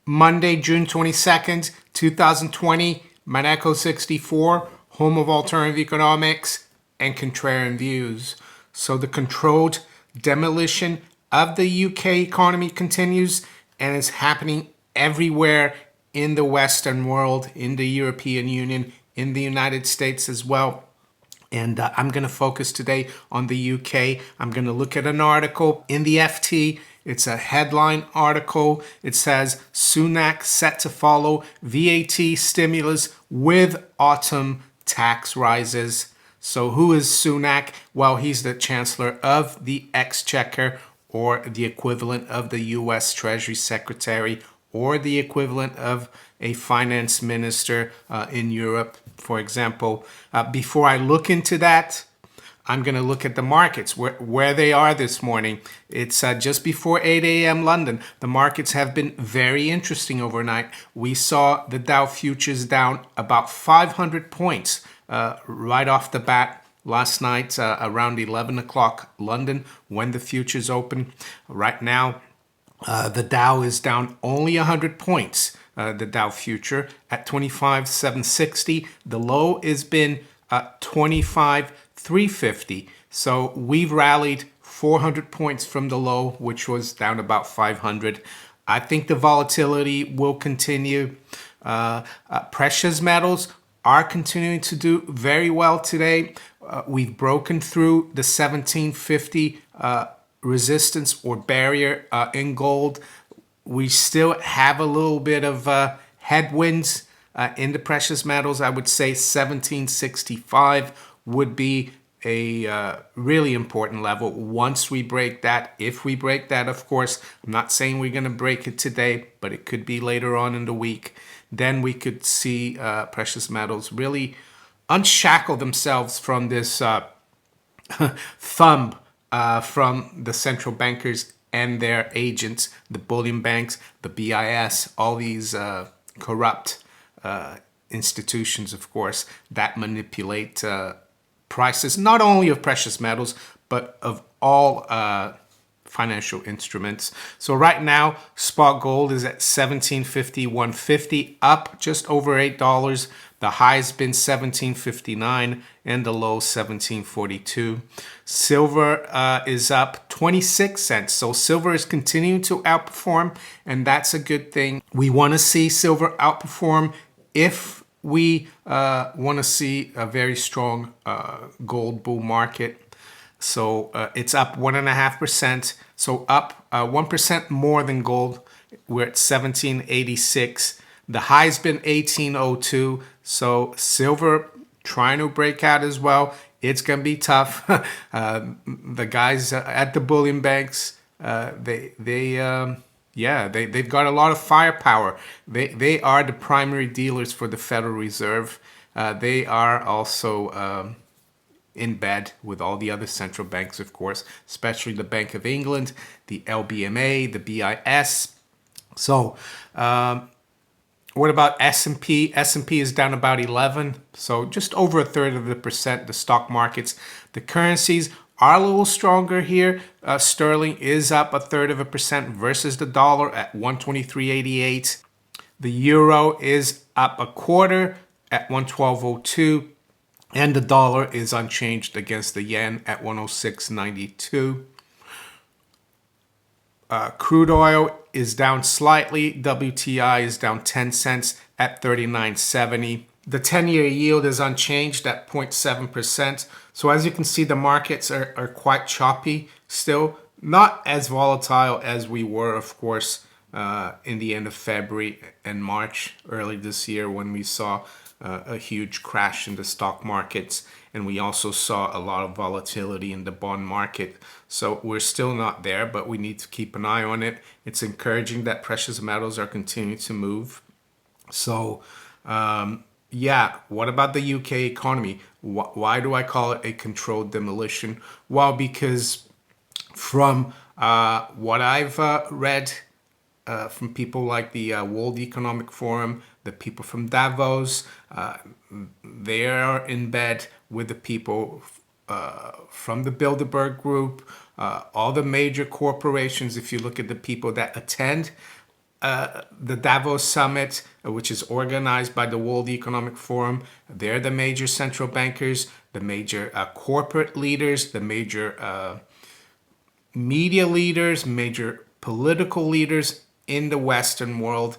Monday, June 22nd, 2020, Monaco 64, home of alternative economics and contrarian views. So the controlled demolition of the UK economy continues and is happening everywhere in the Western world, in the European Union, in the United States as well. And I'm going to focus today on the UK. I'm going to look at an article in the FT. It's a headline article. It says, Sunak set to follow VAT stimulus with autumn tax rises. So who is Sunak? Well, he's the Chancellor of the Exchequer, or the equivalent of the US Treasury Secretary, or the equivalent of a finance minister in Europe, for example. Before I look into that, I'm going to look at the markets, where they are this morning. It's just before 8 a.m. London. The markets have been very interesting overnight. We saw the Dow futures down about 500 points right off the bat last night around 11 o'clock London when the futures open. Right now, the Dow is down only 100 points. The Dow future at 25,760. The low has been 25,350. So we've rallied 400 points from the low, which was down about 500. I think the volatility will continue. Precious metals are continuing to do very well today. We've broken through the 1750 resistance or barrier in gold. We still have a little bit of headwinds in the precious metals. I would say 1765 would be a really important level once we break that. If we break that, of course, I'm not saying we're going to break it today, but it could be later on in the week. Then we could see precious metals really unshackle themselves from this thumb from the central bankers and their agents, the bullion banks, the BIS, all these corrupt institutions, of course, that manipulate prices, not only of precious metals, but of all financial instruments. So right now, spot gold is at $1750, up just over $8. The high's been $1759 and the low $1742. Silver is up 26 cents. So silver is continuing to outperform, and that's a good thing. We want to see silver outperform if we want to see a very strong gold bull market. So it's up 1.5%. So up 1% more than gold. We're at 1786. The high's been 1802. So silver trying to break out as well. It's going to be tough. The guys at the bullion banks, they've got a lot of firepower. They are the primary dealers for the Federal Reserve. They are also in bed with all the other central banks, of course, especially the Bank of England, the LBMA, the BIS. So what about S&P? S&P is down about 11, so just over 1/3%. The stock markets, the currencies are a little stronger here. Sterling is up 1/3% versus the dollar at 123.88. The euro is up 1/4 at 112.02. And the dollar is unchanged against the yen at 106.92. Crude oil is down slightly. WTI is down 10 cents at 39.70. The 10-year yield is unchanged at 0.7%. So as you can see, the markets are quite choppy still. Not as volatile as we were, of course, in the end of February and March early this year when we saw a huge crash in the stock markets, and we also saw a lot of volatility in the bond market. So we're still not there, but we need to keep an eye on it. It's encouraging that precious metals are continuing to move. So what about the UK economy? Why do I call it a controlled demolition? Well, because from what I've read from people like the World Economic Forum, the people from Davos, they are in bed with the people from the Bilderberg Group, all the major corporations. If you look at the people that attend the Davos Summit, which is organized by the World Economic Forum. They're the major central bankers, the major corporate leaders, the major media leaders, major political leaders in the Western world.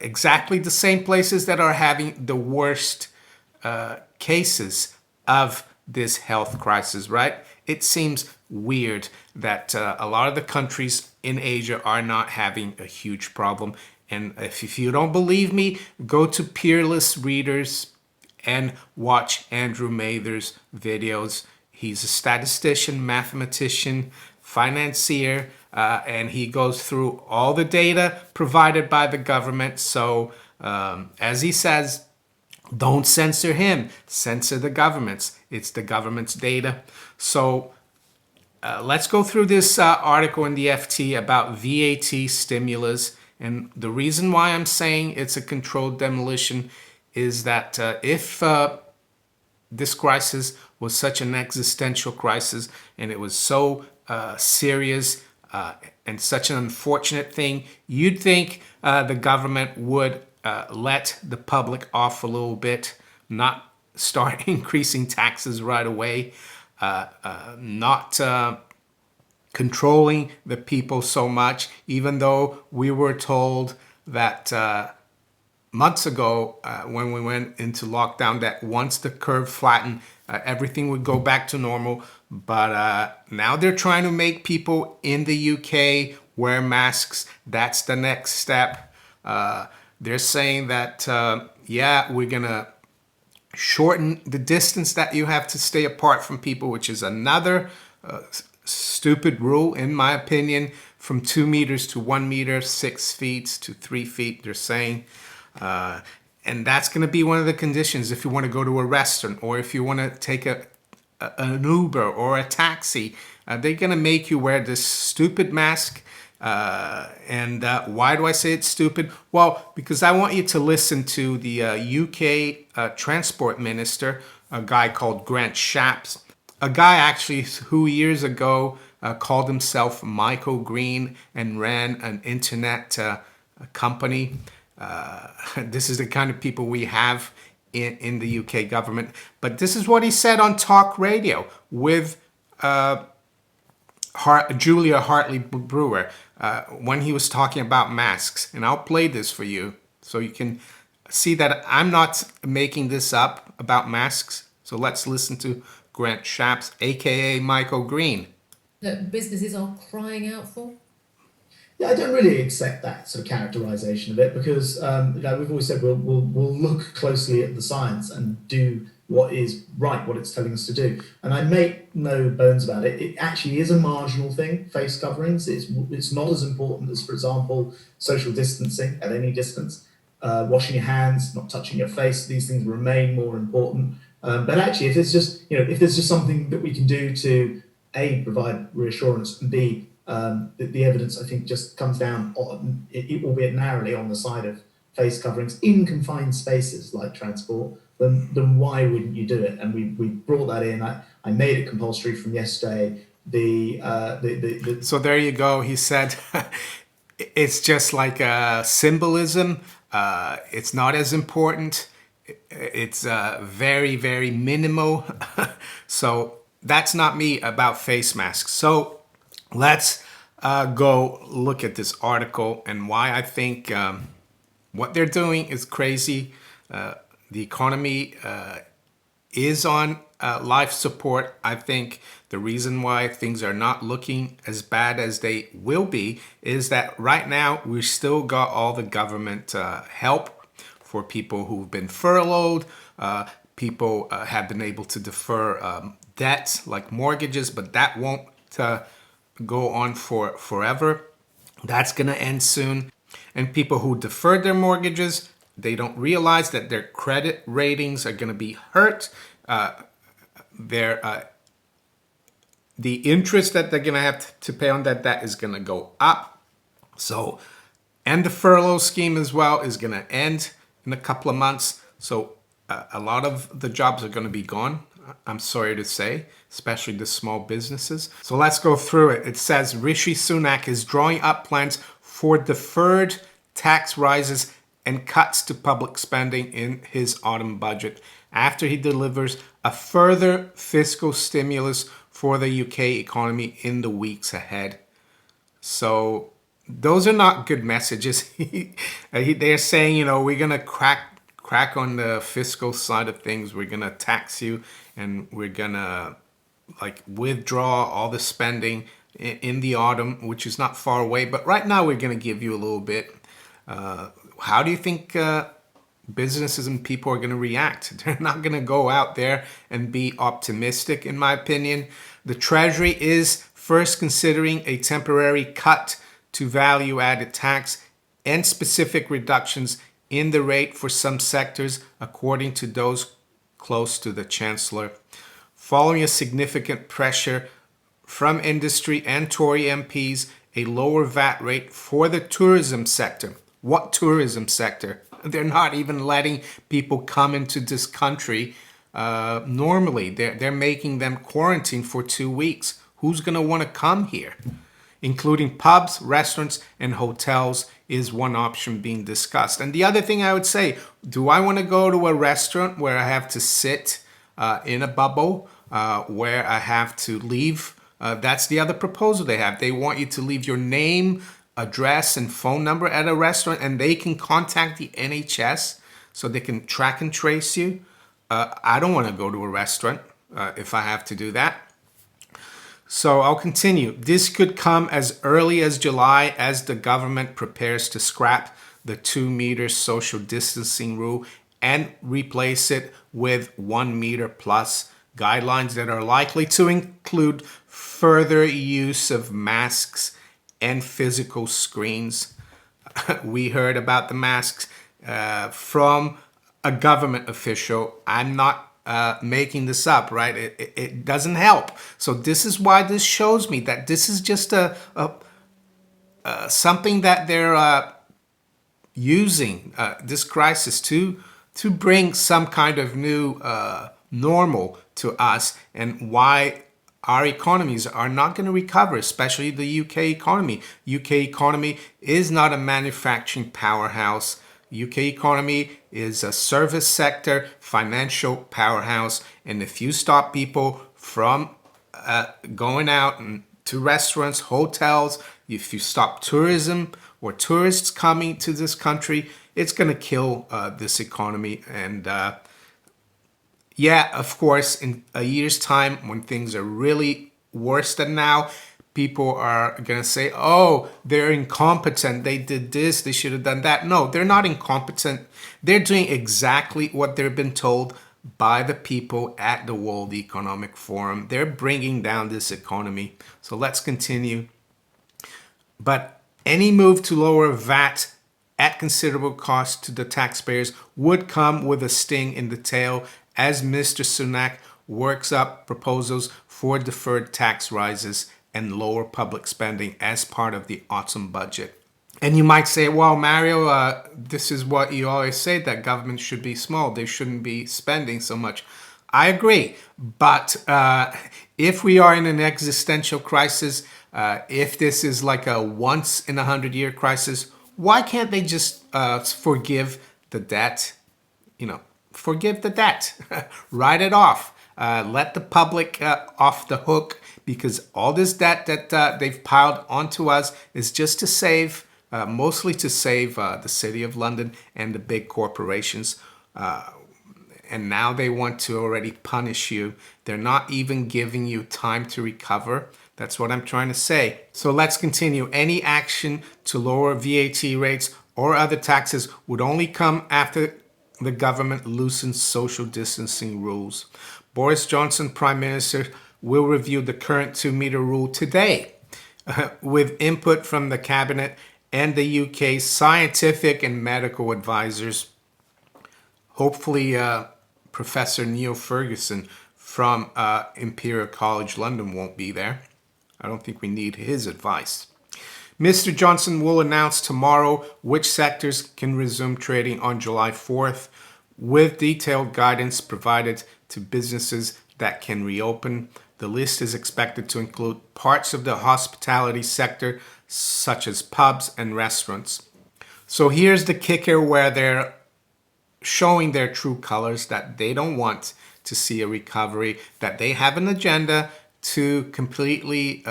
Exactly the same places that are having the worst cases of this health crisis, right? It seems weird that a lot of the countries in Asia are not having a huge problem. And if you don't believe me, go to Peerless Readers and watch Andrew Mather's videos. He's a statistician, mathematician, financier, and he goes through all the data provided by the government. So, as he says, don't censor him, censor the governments. It's the government's data. So let's go through this article in the FT about VAT stimulus. And the reason why I'm saying it's a controlled demolition is that if this crisis was such an existential crisis and it was so serious and such an unfortunate thing, you'd think the government would let the public off a little bit, not start increasing taxes right away, not controlling the people so much, even though we were told that months ago when we went into lockdown that once the curve flattened, everything would go back to normal. But now they're trying to make people in the UK wear masks. That's the next step. They're saying that, yeah, we're going to shorten the distance that you have to stay apart from people, which is another stupid rule, in my opinion, from 2 meters to 1 meter, 6 feet to 3 feet, they're saying. And that's going to be one of the conditions if you want to go to a restaurant or if you want to take an Uber or a taxi. They're going to make you wear this stupid mask. And why do I say it's stupid? Well, because I want you to listen to the UK transport minister, a guy called Grant Shapps, a guy actually who years ago called himself Michael Green and ran an internet company. This is the kind of people we have in the UK government. But this is what he said on talk radio with Julia Hartley-Brewer when he was talking about masks. And I'll play this for you so you can see that I'm not making this up about masks. So let's listen to Grant Shapps, aka Michael Green. That businesses are crying out for? Yeah, I don't really accept that sort of characterization of it because we've always said we'll look closely at the science and do what is right, what it's telling us to do. And I make no bones about it. It actually is a marginal thing, face coverings. It's not as important as, for example, social distancing at any distance, washing your hands, not touching your face. These things remain more important. But actually, if there's just something that we can do to A, provide reassurance, and B, the evidence, I think, just comes down, albeit narrowly, on the side of face coverings in confined spaces like transport, then why wouldn't you do it? And we brought that in. I made it compulsory from yesterday. So there you go. He said it's just like symbolism. It's not as important. It's very, very minimal. So that's not me about face masks. So let's go look at this article and why I think what they're doing is crazy. The economy is on life support. I think the reason why things are not looking as bad as they will be is that right now we've still got all the government help for people who've been furloughed. People have been able to defer debts like mortgages, but that won't go on for forever. That's going to end soon. And people who deferred their mortgages, they don't realize that their credit ratings are going to be hurt. The interest that they're going to have to pay on that debt is going to go up. So, and the furlough scheme as well is going to end in a couple of months. So a lot of the jobs are going to be gone, I'm sorry to say, especially the small businesses. So let's go through it. It says Rishi Sunak is drawing up plans for deferred tax rises and cuts to public spending in his autumn budget after he delivers a further fiscal stimulus for the UK economy in the weeks ahead. So those are not good messages. They're saying, we're going to crack on the fiscal side of things. We're going to tax you and we're going to withdraw all the spending in the autumn, which is not far away. But right now we're going to give you a little bit. How do you think businesses and people are going to react? They're not going to go out there and be optimistic, in my opinion. The Treasury is first considering a temporary cut to value-added tax and specific reductions in the rate for some sectors, according to those close to the Chancellor. Following a significant pressure from industry and Tory MPs, a lower VAT rate for the tourism sector. What tourism sector? They're not even letting people come into this country normally. They're making them quarantine for 2 weeks. Who's going to want to come here? Including pubs, restaurants, and hotels is one option being discussed. And the other thing I would say, do I want to go to a restaurant where I have to sit in a bubble, where I have to leave? That's the other proposal they have. They want you to leave your name, address, and phone number at a restaurant, and they can contact the NHS so they can track and trace you. I don't want to go to a restaurant if I have to do that. So I'll continue. This could come as early as July as the government prepares to scrap the 2-meter social distancing rule and replace it with 1 meter plus guidelines that are likely to include further use of masks and physical screens. We heard about the masks from a government official. I'm not making this up, right? It doesn't help. So this is why this shows me that this is just something that they're using this crisis to bring some kind of new normal to us, and why our economies are not going to recover, especially the UK economy. UK economy is not a manufacturing powerhouse. UK economy is a service sector, financial powerhouse. And if you stop people from going out to restaurants, hotels, if you stop tourism or tourists coming to this country, it's going to kill this economy. And yeah, of course, in a year's time, when things are really worse than now, people are going to say, oh, they're incompetent. They did this. They should have done that. No, they're not incompetent. They're doing exactly what they've been told by the people at the World Economic Forum. They're bringing down this economy. So let's continue. But any move to lower VAT at considerable cost to the taxpayers would come with a sting in the tail, as Mr. Sunak works up proposals for deferred tax rises and lower public spending as part of the autumn budget. And you might say, well, Mario, this is what you always say, that government should be small. They shouldn't be spending so much. I agree. But if we are in an existential crisis, if this is like a once in 100-year crisis, why can't they just forgive the debt? Forgive the debt. Write it off. Let the public off the hook, because all this debt that they've piled onto us is just to save, mostly to save the City of London and the big corporations. And now they want to already punish you. They're not even giving you time to recover. That's what I'm trying to say. So let's continue. Any action to lower VAT rates or other taxes would only come after the government loosens social distancing rules. Boris Johnson, Prime Minister, will review the current 2-meter rule today with input from the Cabinet and the UK's scientific and medical advisors. Hopefully, Professor Neil Ferguson from Imperial College London won't be there. I don't think we need his advice. Mr. Johnson will announce tomorrow which sectors can resume trading on July 4th, with detailed guidance provided to businesses that can reopen. The list is expected to include parts of the hospitality sector, such as pubs and restaurants. So here's the kicker where they're showing their true colors, that they don't want to see a recovery, that they have an agenda to completely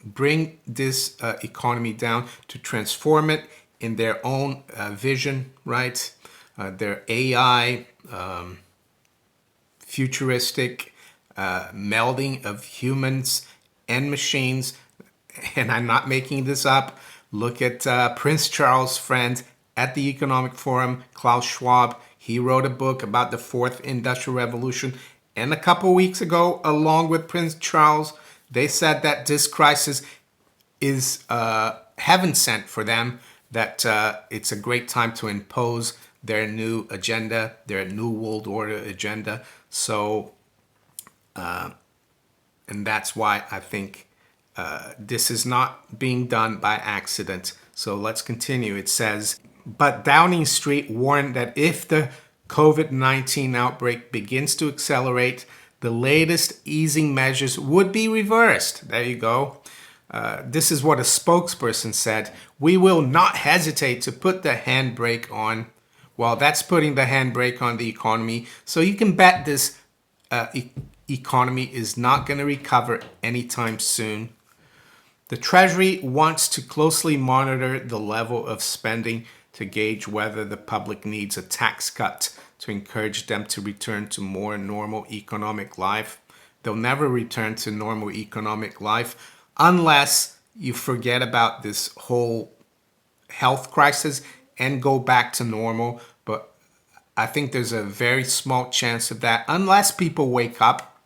bring this economy down, to transform it in their own vision, right? Their AI, futuristic melding of humans and machines. And I'm not making this up. Look at Prince Charles' friend at the Economic Forum, Klaus Schwab. He wrote a book about the fourth industrial revolution. And a couple weeks ago, along with Prince Charles, they said that this crisis is heaven sent for them, that it's a great time to impose their new agenda, their new world order agenda. So, and that's why I think this is not being done by accident. So let's continue. It says, but Downing Street warned that if the COVID-19 outbreak begins to accelerate, the latest easing measures would be reversed. There you go. This is what a spokesperson said. We will not hesitate to put the handbrake on. Well, that's putting the handbrake on the economy. So you can bet this economy is not going to recover anytime soon. The Treasury wants to closely monitor the level of spending to gauge whether the public needs a tax cut to encourage them to return to more normal economic life. They'll never return to normal economic life unless you forget about this whole health crisis and go back to normal. But I think there's a very small chance of that unless people wake up.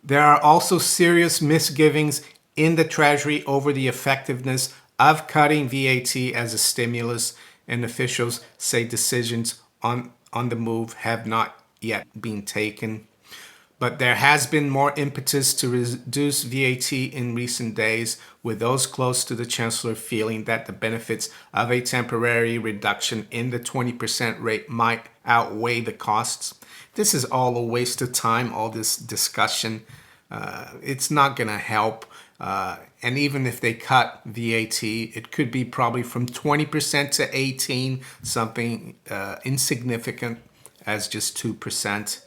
There are also serious misgivings in the Treasury over the effectiveness of cutting VAT as a stimulus, and officials say decisions on the move have not yet been taken. But there has been more impetus to reduce VAT in recent days, with those close to the chancellor feeling that the benefits of a temporary reduction in the 20% rate might outweigh the costs. This is all a waste of time, all this discussion. It's not going to help. And even if they cut VAT, it could be probably from 20% to 18%, something insignificant as just 2%.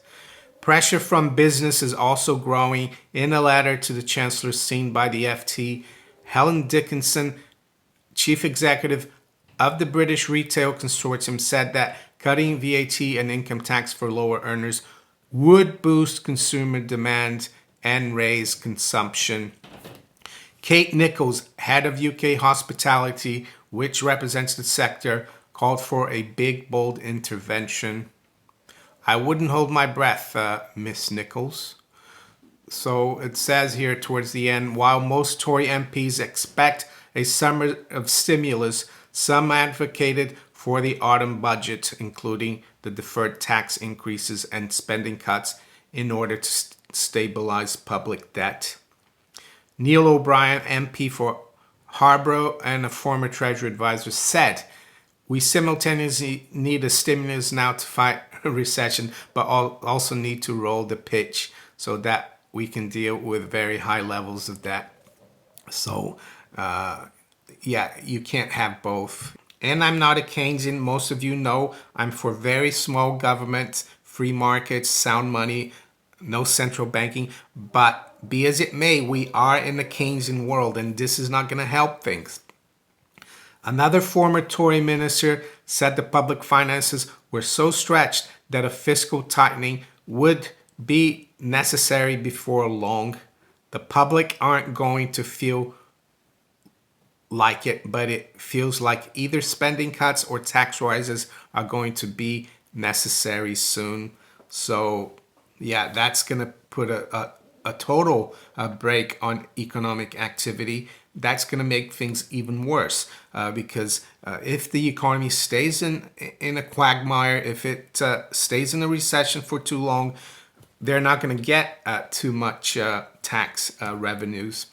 Pressure from business is also growing. In a letter to the chancellor seen by the FT, Helen Dickinson, chief executive of the British Retail Consortium, said that cutting VAT and income tax for lower earners would boost consumer demand and raise consumption. Kate Nichols, head of UK hospitality, which represents the sector, called for a big, bold intervention. I wouldn't hold my breath, Miss Nichols. So it says here towards the end, while most Tory MPs expect a summer of stimulus, some advocated for the autumn budget, including the deferred tax increases and spending cuts in order to stabilize public debt. Neil O'Brien, MP for Harborough and a former Treasury advisor, said, we simultaneously need a stimulus now to fight a recession, but also need to roll the pitch so that we can deal with very high levels of debt. So, yeah, you can't have both. And I'm not a Keynesian. Most of you know I'm for very small government, free markets, sound money, no central banking. But be as it may, we are in a Keynesian world, and this is not going to help things. Another former Tory minister said the public finances were so stretched that a fiscal tightening would be necessary before long. The public aren't going to feel like it, but it feels like either spending cuts or tax rises are going to be necessary soon. So, yeah, that's going to put a total break on economic activity. That's going to make things even worse because if the economy stays in a quagmire, if it stays in a recession for too long, they're not going to get too much tax revenues,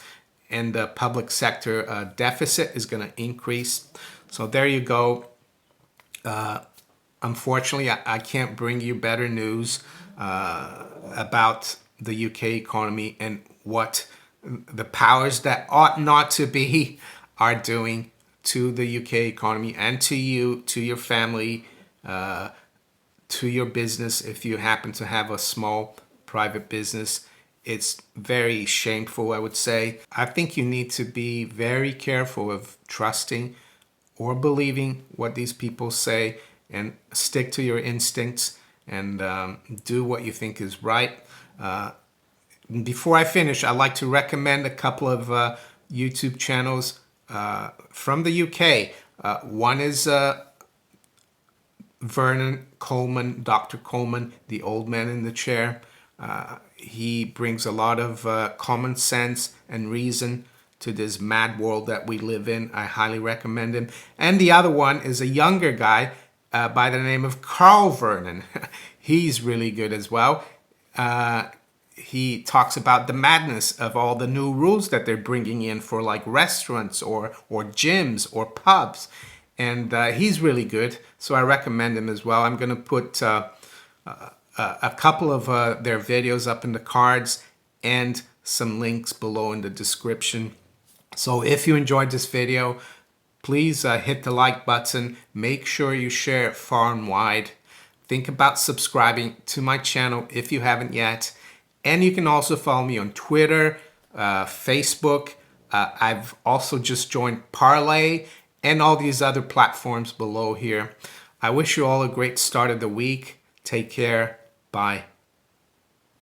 and the public sector deficit is going to increase. So there you go. Unfortunately, I can't bring you better news about the UK economy and what the powers that ought not to be are doing to the UK economy and to you, to your family, to your business if you happen to have a small private business. It's very shameful, I would say. I think you need to be very careful of trusting or believing what these people say, and stick to your instincts and do what you think is right. Before I finish, I'd like to recommend a couple of YouTube channels from the UK. One is Vernon Coleman, Dr. Coleman, the old man in the chair. He brings a lot of common sense and reason to this mad world that we live in. I highly recommend him. And the other one is a younger guy by the name of Carl Vernon. He's really good as well. He talks about the madness of all the new rules that they're bringing in for like restaurants or gyms or pubs. And he's really good, so I recommend him as well. I'm going to put a couple of their videos up in the cards and some links below in the description. So if you enjoyed this video, please hit the like button. Make sure you share it far and wide. Think about subscribing to my channel if you haven't yet. And you can also follow me on Twitter, Facebook. I've also just joined Parlay and all these other platforms below here. I wish you all a great start of the week. Take care. Bye.